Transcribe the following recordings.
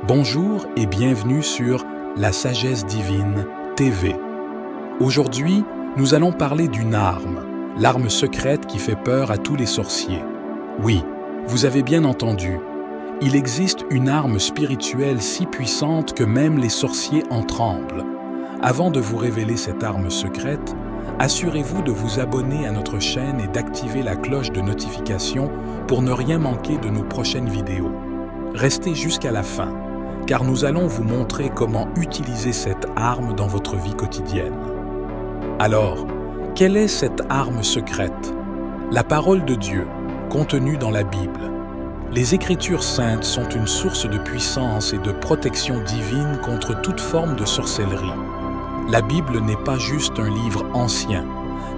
Bonjour et bienvenue sur La Sagesse Divine TV. Aujourd'hui, nous allons parler d'une arme, l'arme secrète qui fait peur à tous les sorciers. Oui, vous avez bien entendu, il existe une arme spirituelle si puissante que même les sorciers en tremblent. Avant de vous révéler cette arme secrète, assurez-vous de vous abonner à notre chaîne et d'activer la cloche de notification pour ne rien manquer de nos prochaines vidéos. Restez jusqu'à la fin, car nous allons vous montrer comment utiliser cette arme dans votre vie quotidienne. Alors, quelle est cette arme secrète? La parole de Dieu, contenue dans la Bible. Les Écritures saintes sont une source de puissance et de protection divine contre toute forme de sorcellerie. La Bible n'est pas juste un livre ancien,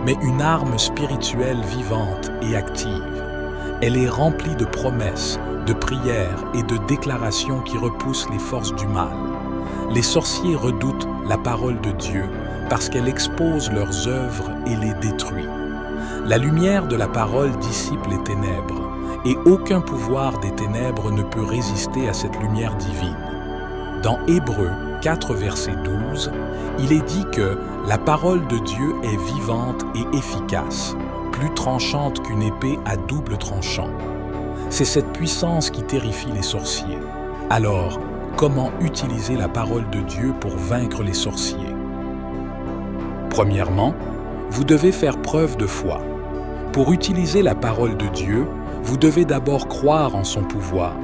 mais une arme spirituelle vivante et active. Elle est remplie de promesses, de prières et de déclarations qui repoussent les forces du mal. Les sorciers redoutent la parole de Dieu parce qu'elle expose leurs œuvres et les détruit. La lumière de la parole dissipe les ténèbres, et aucun pouvoir des ténèbres ne peut résister à cette lumière divine. Dans Hébreux 4, verset 12, il est dit que la parole de Dieu est vivante et efficace, plus tranchante qu'une épée à double tranchant. C'est cette puissance qui terrifie les sorciers. Alors, comment utiliser la parole de Dieu pour vaincre les sorciers? Premièrement, vous devez faire preuve de foi. Pour utiliser la parole de Dieu, vous devez d'abord croire en son pouvoir.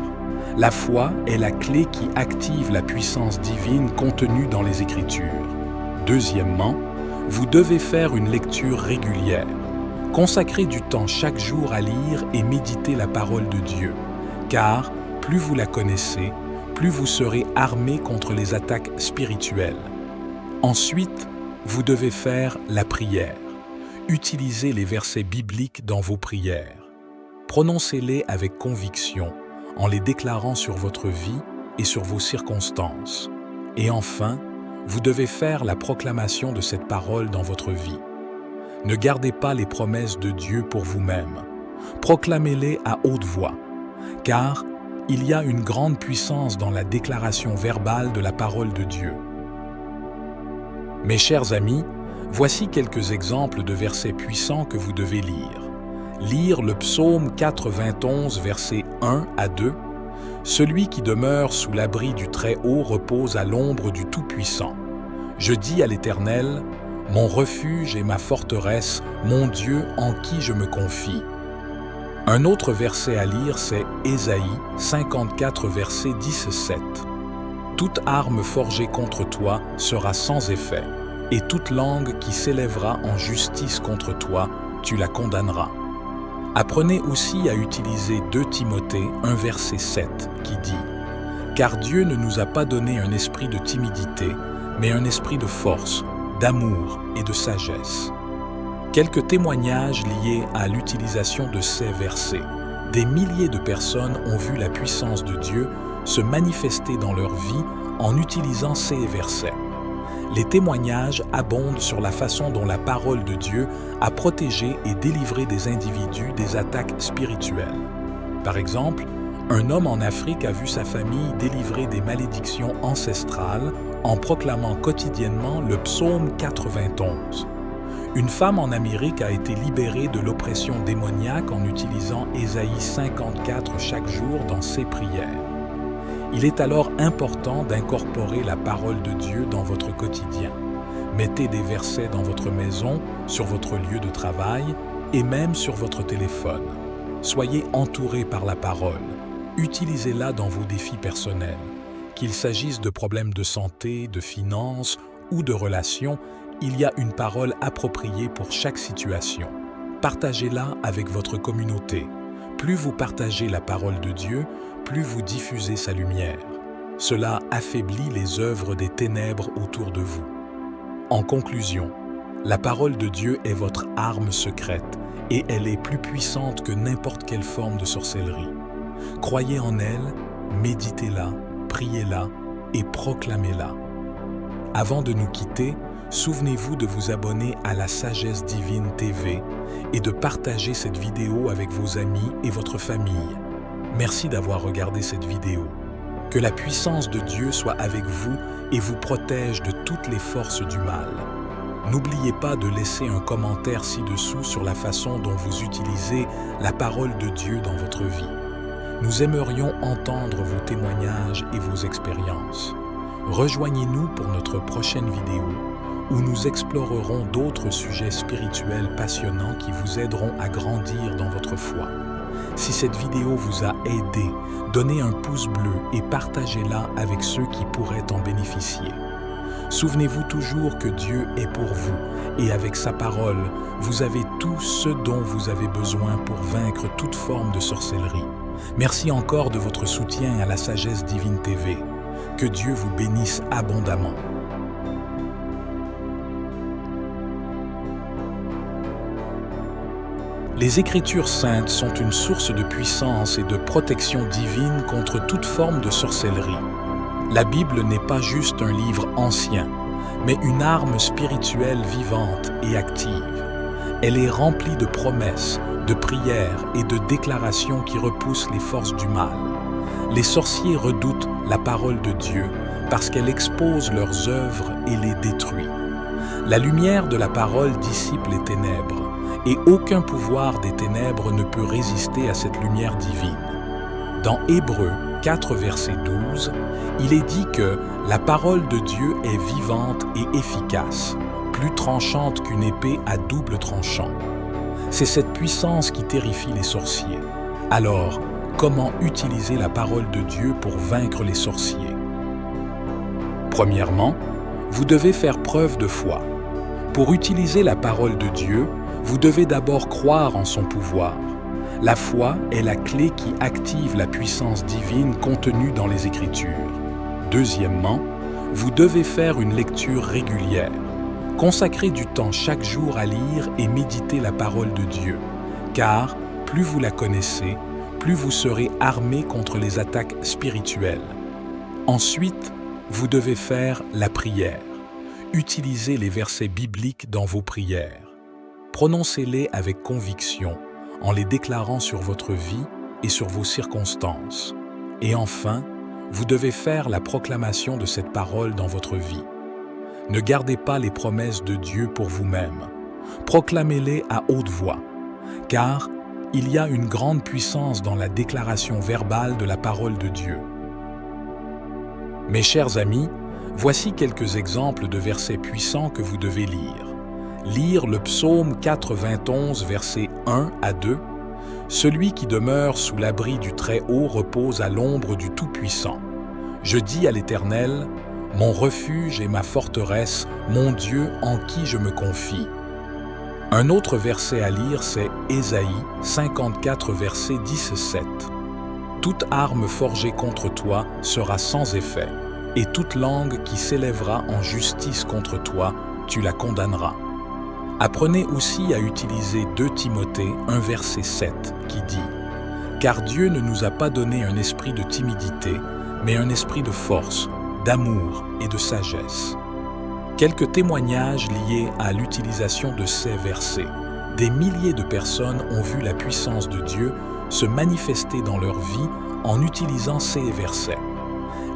La foi est la clé qui active la puissance divine contenue dans les Écritures. Deuxièmement, vous devez faire une lecture régulière. Consacrez du temps chaque jour à lire et méditer la parole de Dieu, car plus vous la connaissez, plus vous serez armé contre les attaques spirituelles. Ensuite, vous devez faire la prière. Utilisez les versets bibliques dans vos prières. Prononcez-les avec conviction, en les déclarant sur votre vie et sur vos circonstances. Et enfin, vous devez faire la proclamation de cette parole dans votre vie. Ne gardez pas les promesses de Dieu pour vous-même. Proclamez-les à haute voix, car il y a une grande puissance dans la déclaration verbale de la parole de Dieu. Mes chers amis, voici quelques exemples de versets puissants que vous devez lire. Lire le psaume 91, versets 1 à 2. « Celui qui demeure sous l'abri du Très-Haut repose à l'ombre du Tout-Puissant. Je dis à l'Éternel, mon refuge et ma forteresse, mon Dieu en qui je me confie. » Un autre verset à lire, c'est Ésaïe 54, verset 10-7. « Toute arme forgée contre toi sera sans effet, et toute langue qui s'élèvera en justice contre toi, tu la condamneras. » Apprenez aussi à utiliser 2 Timothée 1, verset 7, qui dit « Car Dieu ne nous a pas donné un esprit de timidité, mais un esprit de force, d'amour et de sagesse. » Quelques témoignages liés à l'utilisation de ces versets. Des milliers de personnes ont vu la puissance de Dieu se manifester dans leur vie en utilisant ces versets. Les témoignages abondent sur la façon dont la parole de Dieu a protégé et délivré des individus des attaques spirituelles. Par exemple, un homme en Afrique a vu sa famille délivrer des malédictions ancestrales en proclamant quotidiennement le psaume 91. Une femme en Amérique a été libérée de l'oppression démoniaque en utilisant Ésaïe 54 chaque jour dans ses prières. Il est alors important d'incorporer la parole de Dieu dans votre quotidien. Mettez des versets dans votre maison, sur votre lieu de travail et même sur votre téléphone. Soyez entourés par la parole. Utilisez-la dans vos défis personnels. Qu'il s'agisse de problèmes de santé, de finances ou de relations, il y a une parole appropriée pour chaque situation. Partagez-la avec votre communauté. Plus vous partagez la parole de Dieu, plus vous diffusez sa lumière. Cela affaiblit les œuvres des ténèbres autour de vous. En conclusion, la parole de Dieu est votre arme secrète et elle est plus puissante que n'importe quelle forme de sorcellerie. Croyez en elle, méditez-la, priez-la et proclamez-la. Avant de nous quitter, souvenez-vous de vous abonner à la Sagesse Divine TV et de partager cette vidéo avec vos amis et votre famille. Merci d'avoir regardé cette vidéo. Que la puissance de Dieu soit avec vous et vous protège de toutes les forces du mal. N'oubliez pas de laisser un commentaire ci-dessous sur la façon dont vous utilisez la parole de Dieu dans votre vie. Nous aimerions entendre vos témoignages et vos expériences. Rejoignez-nous pour notre prochaine vidéo où nous explorerons d'autres sujets spirituels passionnants qui vous aideront à grandir dans votre foi. Si cette vidéo vous a aidé, donnez un pouce bleu et partagez-la avec ceux qui pourraient en bénéficier. Souvenez-vous toujours que Dieu est pour vous et avec sa parole, vous avez tout ce dont vous avez besoin pour vaincre toute forme de sorcellerie. Merci encore de votre soutien à la Sagesse Divine TV. Que Dieu vous bénisse abondamment. Les Écritures saintes sont une source de puissance et de protection divine contre toute forme de sorcellerie. La Bible n'est pas juste un livre ancien, mais une arme spirituelle vivante et active. Elle est remplie de promesses, de prières et de déclarations qui repoussent les forces du mal. Les sorciers redoutent la parole de Dieu parce qu'elle expose leurs œuvres et les détruit. La lumière de la parole dissipe les ténèbres, et aucun pouvoir des ténèbres ne peut résister à cette lumière divine. Dans Hébreux 4, verset 12, il est dit que la parole de Dieu est vivante et efficace, plus tranchante qu'une épée à double tranchant. C'est cette puissance qui terrifie les sorciers. Alors, comment utiliser la parole de Dieu pour vaincre les sorciers? Premièrement, vous devez faire preuve de foi. Pour utiliser la parole de Dieu, vous devez d'abord croire en son pouvoir. La foi est la clé qui active la puissance divine contenue dans les Écritures. Deuxièmement, vous devez faire une lecture régulière. Consacrez du temps chaque jour à lire et méditer la parole de Dieu, car plus vous la connaissez, plus vous serez armé contre les attaques spirituelles. Ensuite, vous devez faire la prière. Utilisez les versets bibliques dans vos prières. Prononcez-les avec conviction, en les déclarant sur votre vie et sur vos circonstances. Et enfin, vous devez faire la proclamation de cette parole dans votre vie. Ne gardez pas les promesses de Dieu pour vous-même. Proclamez-les à haute voix, car il y a une grande puissance dans la déclaration verbale de la parole de Dieu. Mes chers amis, voici quelques exemples de versets puissants que vous devez lire. Lire le psaume 91, versets 1 à 2. « Celui qui demeure sous l'abri du Très-Haut repose à l'ombre du Tout-Puissant. Je dis à l'Éternel, mon refuge et ma forteresse, mon Dieu en qui je me confie. » Un autre verset à lire, c'est Ésaïe 54, verset 10-7. « Toute arme forgée contre toi sera sans effet, et toute langue qui s'élèvera en justice contre toi, tu la condamneras. » Apprenez aussi à utiliser 2 Timothée 1, verset 7, qui dit « Car Dieu ne nous a pas donné un esprit de timidité, mais un esprit de force, d'amour et de sagesse. » Quelques témoignages liés à l'utilisation de ces versets. Des milliers de personnes ont vu la puissance de Dieu se manifester dans leur vie en utilisant ces versets.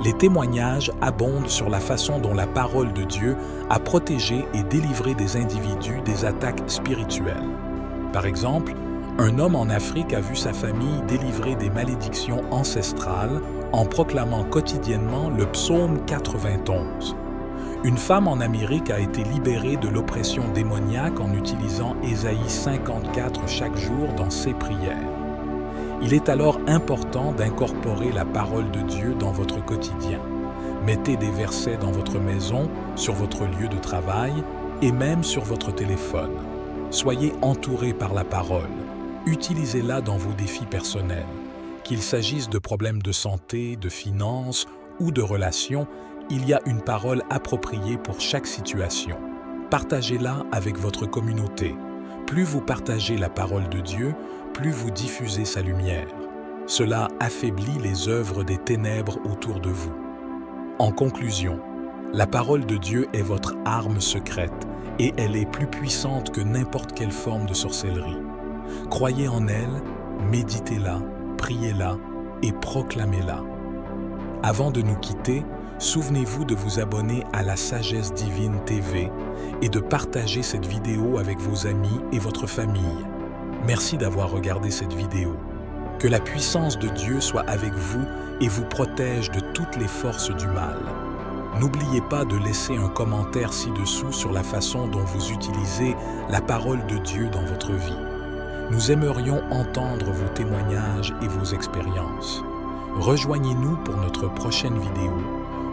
Les témoignages abondent sur la façon dont la parole de Dieu a protégé et délivré des individus des attaques spirituelles. Par exemple, un homme en Afrique a vu sa famille délivrer des malédictions ancestrales en proclamant quotidiennement le psaume 91. Une femme en Amérique a été libérée de l'oppression démoniaque en utilisant Ésaïe 54 chaque jour dans ses prières. Il est alors important d'incorporer la parole de Dieu dans votre quotidien. Mettez des versets dans votre maison, sur votre lieu de travail et même sur votre téléphone. Soyez entourés par la parole. Utilisez-la dans vos défis personnels. Qu'il s'agisse de problèmes de santé, de finances ou de relations, il y a une parole appropriée pour chaque situation. Partagez-la avec votre communauté. Plus vous partagez la parole de Dieu, plus vous diffusez sa lumière. Cela affaiblit les œuvres des ténèbres autour de vous. En conclusion, la parole de Dieu est votre arme secrète et elle est plus puissante que n'importe quelle forme de sorcellerie. Croyez en elle, méditez-la, priez-la et proclamez-la. Avant de nous quitter, souvenez-vous de vous abonner à la Sagesse Divine TV et de partager cette vidéo avec vos amis et votre famille. Merci d'avoir regardé cette vidéo. Que la puissance de Dieu soit avec vous et vous protège de toutes les forces du mal. N'oubliez pas de laisser un commentaire ci-dessous sur la façon dont vous utilisez la parole de Dieu dans votre vie. Nous aimerions entendre vos témoignages et vos expériences. Rejoignez-nous pour notre prochaine vidéo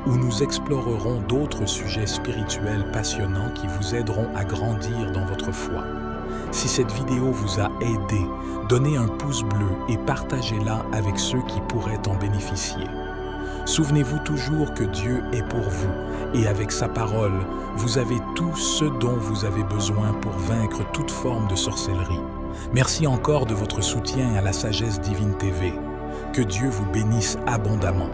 où nous explorerons d'autres sujets spirituels passionnants qui vous aideront à grandir dans votre foi. Si cette vidéo vous a aidé, donnez un pouce bleu et partagez-la avec ceux qui pourraient en bénéficier. Souvenez-vous toujours que Dieu est pour vous et avec sa parole, vous avez tout ce dont vous avez besoin pour vaincre toute forme de sorcellerie. Merci encore de votre soutien à la Sagesse Divine TV. Que Dieu vous bénisse abondamment.